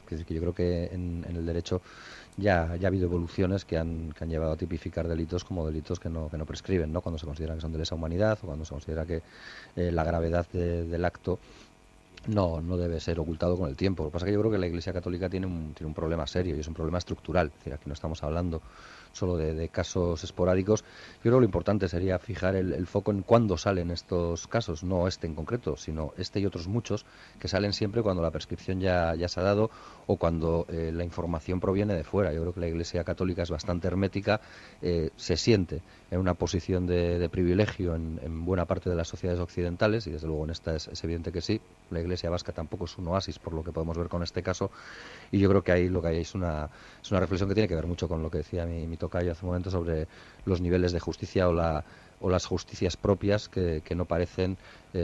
Es decir, que yo creo que en el derecho ya ha habido evoluciones que han llevado a tipificar delitos como delitos que no prescriben, ¿no? Cuando se considera que son de lesa humanidad o cuando se considera que la gravedad del acto no debe ser ocultado con el tiempo. Lo que pasa es que yo creo que la Iglesia Católica tiene un problema serio y es un problema estructural. Es decir, aquí no estamos hablando solo de casos esporádicos. Yo creo que lo importante sería fijar el foco en cuándo salen estos casos, no este en concreto, sino este y otros muchos que salen siempre cuando la prescripción ya se ha dado o cuando la información proviene de fuera. Yo creo que la Iglesia Católica es bastante hermética, se siente en una posición de privilegio en buena parte de las sociedades occidentales y desde luego en esta es evidente que sí. La Iglesia vasca tampoco es un oasis por lo que podemos ver con este caso y yo creo que ahí lo que hay es una reflexión que tiene que ver mucho con lo que decía mi tocayo hace un momento sobre los niveles de justicia o las justicias propias que no parecen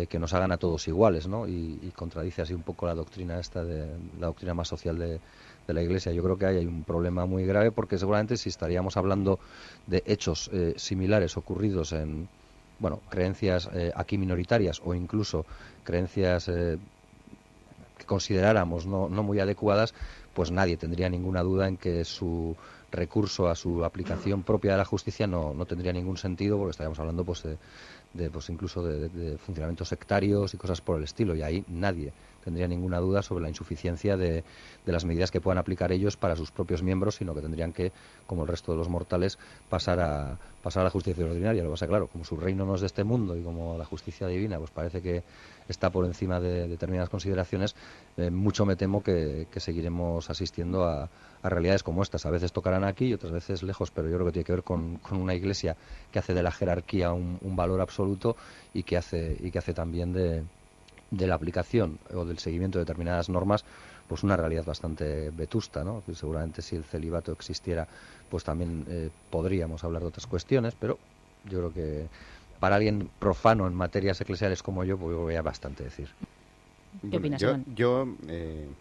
que nos hagan a todos iguales, ¿no? Y contradice así un poco la doctrina esta de la doctrina más social de la Iglesia. Yo creo que ahí hay un problema muy grave porque seguramente si estaríamos hablando de hechos similares ocurridos en creencias aquí minoritarias o incluso creencias que consideráramos no muy adecuadas, pues nadie tendría ninguna duda en que su recurso a su aplicación propia de la justicia no tendría ningún sentido porque estaríamos hablando pues incluso de funcionamientos sectarios y cosas por el estilo y ahí nadie tendría ninguna duda sobre la insuficiencia de las medidas que puedan aplicar ellos para sus propios miembros, sino que tendrían que, como el resto de los mortales, pasar a la justicia ordinaria. Lo que pasa, claro, como su reino no es de este mundo y como la justicia divina pues parece que está por encima de determinadas consideraciones, mucho me temo que seguiremos asistiendo a realidades como estas. A veces tocarán aquí y otras veces lejos, pero yo creo que tiene que ver con una iglesia que hace de la jerarquía un valor absoluto y que hace también de la aplicación o del seguimiento de determinadas normas pues una realidad bastante vetusta, ¿no? Que seguramente si el celibato existiera pues también podríamos hablar de otras cuestiones, pero yo creo que para alguien profano en materias eclesiales como yo pues voy a bastante decir. ¿Qué Bueno, opinas, yo, Iván? yo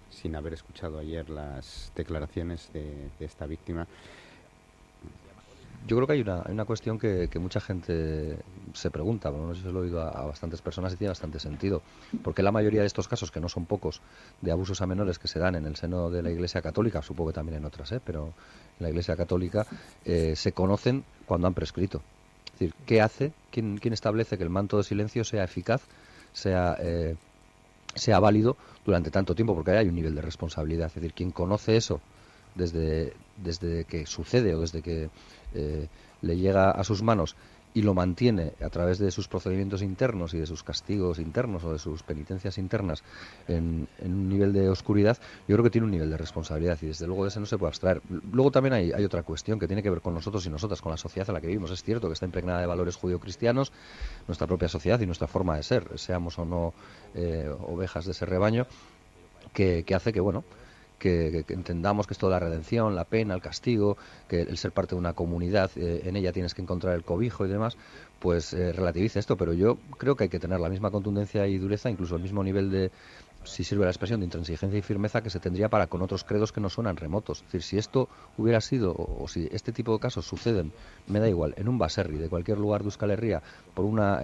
sin haber escuchado ayer las declaraciones de esta víctima, Yo creo que hay una cuestión que mucha gente se pregunta, bueno, no sé si lo he oído a bastantes personas y tiene bastante sentido, porque la mayoría de estos casos, que no son pocos, de abusos a menores que se dan en el seno de la Iglesia Católica, supongo que también en otras, pero en la Iglesia Católica se conocen cuando han prescrito. Es decir, ¿qué hace? ¿Quién establece que el manto de silencio sea eficaz, sea, eh, sea válido durante tanto tiempo? Porque ahí hay un nivel de responsabilidad. Es decir, quien conoce eso desde que sucede o desde que eh, le llega a sus manos y lo mantiene a través de sus procedimientos internos y de sus castigos internos o de sus penitencias internas en un nivel de oscuridad, yo creo que tiene un nivel de responsabilidad y desde luego de ese no se puede abstraer. Luego también hay otra cuestión que tiene que ver con nosotros y nosotras, con la sociedad en la que vivimos. Es cierto que está impregnada de valores judio-cristianos, nuestra propia sociedad y nuestra forma de ser, seamos o no ovejas de ese rebaño, que hace que, bueno, que entendamos que es toda la redención, la pena, el castigo, que el ser parte de una comunidad, en ella tienes que encontrar el cobijo y demás, pues relativiza esto, pero yo creo que hay que tener la misma contundencia y dureza, incluso el mismo nivel de, si sirve la expresión, de intransigencia y firmeza que se tendría para con otros credos que no suenan remotos. Es decir, si esto hubiera sido, o si este tipo de casos suceden, me da igual, en un baserri de cualquier lugar de Euskal Herria, por una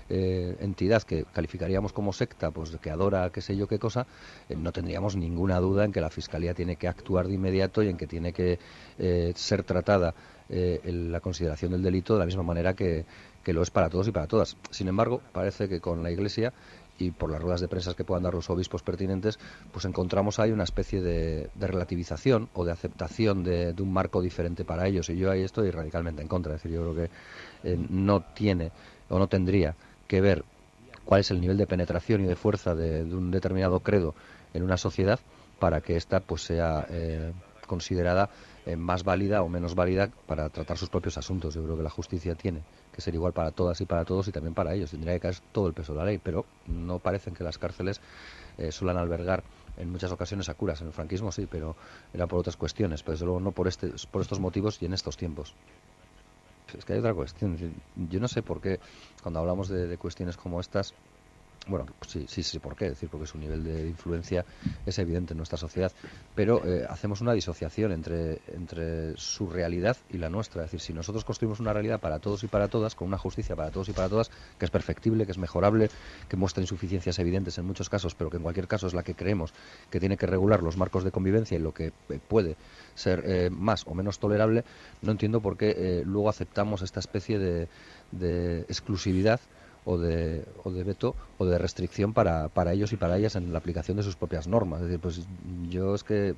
entidad que calificaríamos como secta, pues que adora qué sé yo qué cosa, no tendríamos ninguna duda en que la Fiscalía tiene que actuar de inmediato y en que tiene que ser tratada la consideración del delito de la misma manera que lo es para todos y para todas. Sin embargo, parece que con la Iglesia y por las ruedas de prensa que puedan dar los obispos pertinentes, pues encontramos ahí una especie de relativización o de aceptación de un marco diferente para ellos. Y yo ahí estoy radicalmente en contra. Es decir, yo creo que no tiene o no tendría que ver cuál es el nivel de penetración y de fuerza de un determinado credo en una sociedad para que ésta pues sea considerada más válida o menos válida para tratar sus propios asuntos. Yo creo que la justicia tiene que ser igual para todas y para todos y también para ellos. Tendría que caer todo el peso de la ley, pero no parecen que las cárceles suelen albergar en muchas ocasiones a curas. En el franquismo sí, pero era por otras cuestiones, pero desde luego no por estos motivos y en estos tiempos. Es que hay otra cuestión. Yo no sé por qué cuando hablamos de cuestiones como estas Bueno, pues sí, ¿por qué? Es decir, porque su nivel de influencia es evidente en nuestra sociedad, pero hacemos una disociación entre su realidad y la nuestra. Es decir, si nosotros construimos una realidad para todos y para todas, con una justicia para todos y para todas, que es perfectible, que es mejorable, que muestra insuficiencias evidentes en muchos casos, pero que en cualquier caso es la que creemos que tiene que regular los marcos de convivencia y lo que puede ser más o menos tolerable, no entiendo por qué luego aceptamos esta especie de exclusividad o de veto o de restricción para ellos y para ellas en la aplicación de sus propias normas. Es decir, pues yo es que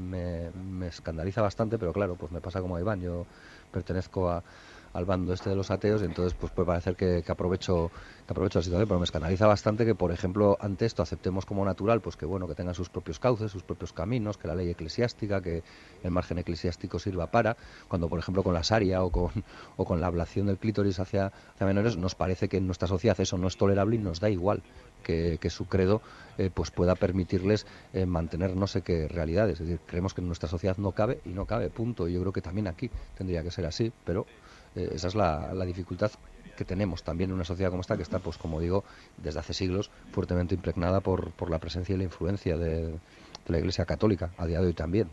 me escandaliza bastante, pero claro, pues me pasa como a Iván. Yo pertenezco al bando este de los ateos y entonces pues puede parecer que aprovecho la situación, pero me escandaliza bastante que, por ejemplo, ante esto aceptemos como natural pues que bueno, que tengan sus propios cauces, sus propios caminos, que la ley eclesiástica, que el margen eclesiástico sirva para, cuando por ejemplo con la sharia o con la ablación del clítoris hacia menores nos parece que en nuestra sociedad eso no es tolerable y nos da igual que su credo pues pueda permitirles mantener no sé qué realidades. Es decir, creemos que en nuestra sociedad no cabe y no cabe, punto. Y yo creo que también aquí tendría que ser así, pero esa es la dificultad que tenemos también en una sociedad como esta, que está, pues como digo, desde hace siglos fuertemente impregnada por la presencia y la influencia de la Iglesia Católica, a día de hoy también.